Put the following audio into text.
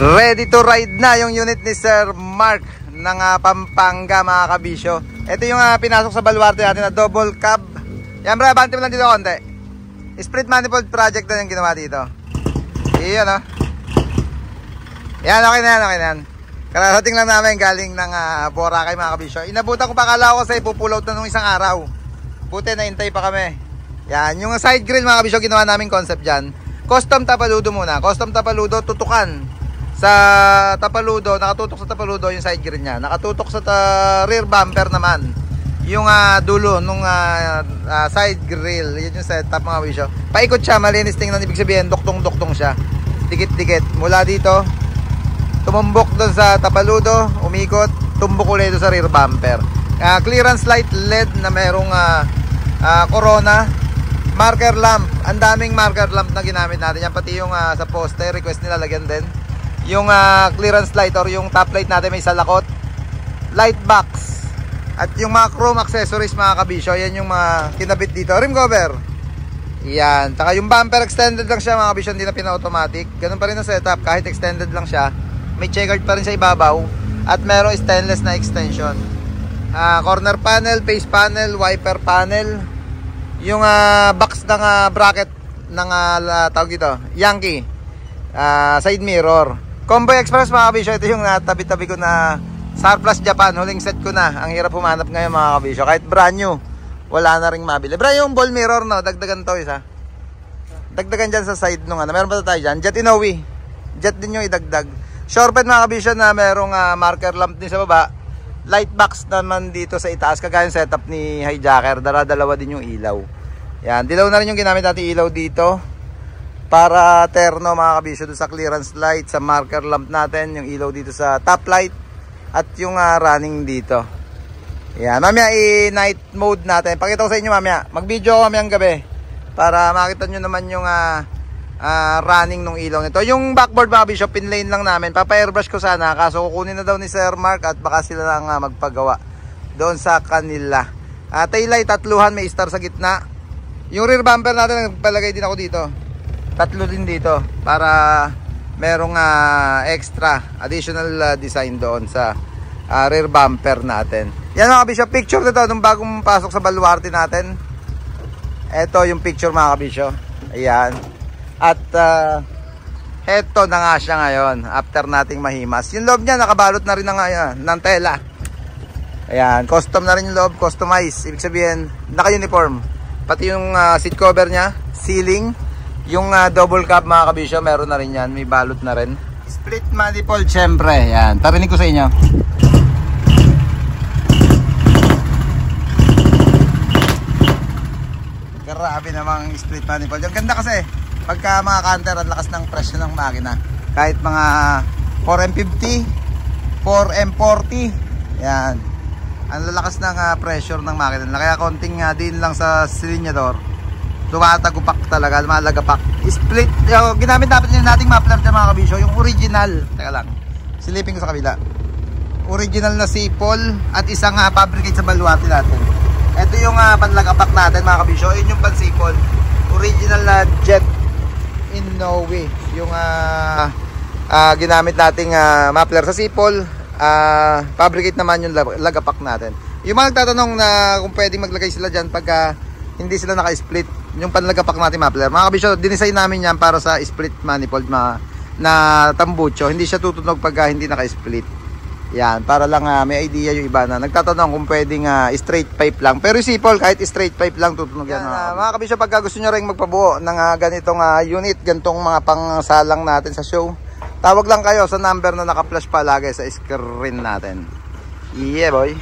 Ready to ride na yung unit ni Sir Mark ng Pampanga mga kabisyo. Ito yung pinasok sa baluarte natin na double cab. Yan bro, bante mo lang dito konti. Split manifold project na yung ginawa dito. Iyon o. Yan, okay na yan, okay na yan. Kararating lang namin galing ng Boracay mga kabisyo. Inabutan ko pa, kala ko kasi pupull out na nung isang araw. Buti naintay pa kami. Yan, yung side grill mga kabisyo, ginawa namin concept dyan. Custom tapaludo muna. Custom tapaludo, tutukan. Sa tapaludo, nakatutok sa tapaludo yung side grill niya. Nakatutok sa rear bumper naman yung dulo nung side grill. Yun yung setup mga kabisyo. Paikot siya, malinis tingnan. Ibig sabihin, duktong-duktong siya. Dikit-dikit. Mula dito, tumumbok doon sa tapaludo, umikot, tumbok ulit doon sa rear bumper. Clearance light LED na merong corona. Marker lamp. Ang daming marker lamp na ginamit natin. Yan pati yung sa poste, request nila lagyan din. Yung clearance light or yung top light natin may salakot. Light box. At yung mga chrome accessories mga kabisyo, yan yung mga kinabit dito. Rim cover. Yan. Taka yung bumper extended lang siya mga kabisyo, hindi na pina-automatic. Ganun pa rin ang setup, kahit extended lang siya. May checkered pa rin sa ibabaw. At merong stainless na extension. Corner panel, face panel, wiper panel. Yung box ng bracket ng tawag dito, Yankee. Side mirror. Convoy Express mga kabisyo, ito yung tabi-tabi ko na Surplus Japan, huling set ko na. Ang hirap humanap ngayon mga kabisyo, kahit brand new wala na ring mabili. Bro, yung ball mirror no, dagdagan to isa. Dagdagan dyan sa side nung meron pa tayo dyan, Jet Inoue. Jet din yung idagdag. Shorebed mga kabisyo na merong marker lamp din sa baba. Light box naman dito sa itaas, kagaya yung setup ni Hijacker. Dala-dalawa din yung ilaw. Yan, dilaw na rin yung ginamit natin ilaw dito. Para terno mga kabisyo doon sa clearance light, sa marker lamp natin, yung ilaw dito sa top light at yung running dito. Yan, mamaya i-night mode natin. Pakita ko sa inyo mamaya. Mag-video ko mamaya ang gabi para makita nyo naman yung running ng ilaw nito. Yung backboard mga kabisyo, pinlane lang namin. Papa-airbrush ko sana, kaso kukunin na daw ni Sir Mark at baka sila lang magpagawa doon sa kanila. Taillight, tatluhan, may star sa gitna. Yung rear bumper natin, nagpalagay din ako dito. Tatlo din dito para merong extra additional design doon sa rear bumper natin. Yan mga kabisyo, picture nito nung bagong pasok sa baluarte natin. Ito yung picture mga kabisyo. Ayan. At eto na nga siya ngayon after nating mahimas. Yung loob niya nakabalot na rin ng tela. Ayan, custom na rin yung loob, customized. Ibig sabihin, naka-uniform. Pati yung seat cover niya, ceiling. Yung double cab mga kabisyo, meron na rin yan. May balot na rin. Split manifold syempre. Yan, tarinig ko sa inyo. Grabe namang split manifold. Ang ganda kasi, pagka mga canter, ang lakas ng presyo ng makina. Kahit mga 4M50, 4M40. Yan. Ang lalakas ng pressure ng makina. Kaya konting din lang sa silinyador. Tumatagupak talaga, malagapak. Split, ginamit nating muffler dyan mga kabisyo. Yung original, teka lang, silipin ko sa kabila. Original na sipol at isang fabricate sa baluarte natin. Ito yung panlagapak natin mga kabisyo. Yun yung pansipol. Original na Jet Inoue. Yung ginamit nating muffler sa sipol. Fabricate naman yung lagapak natin. Yung mga nagtatanong na kung pwedeng maglagay sila dyan pagka hindi sila naka-split, yung panlagapak natin muffler. Mga kabisyo, dinesign namin yan para sa split manifold na tambucho. Hindi siya tutunog pagka hindi naka-split. Yan, para lang may idea yung iba na nagtatanong kung pwedeng straight pipe lang. Pero yung sipol, kahit straight pipe lang tutunog yan. Mga kabisyo, pagka gusto nyo rin magpabuo ng ganitong unit, ganitong mga pangsalang natin sa show, tawag lang kayo sa number na naka-flash palagi sa screen natin. Yeah boy.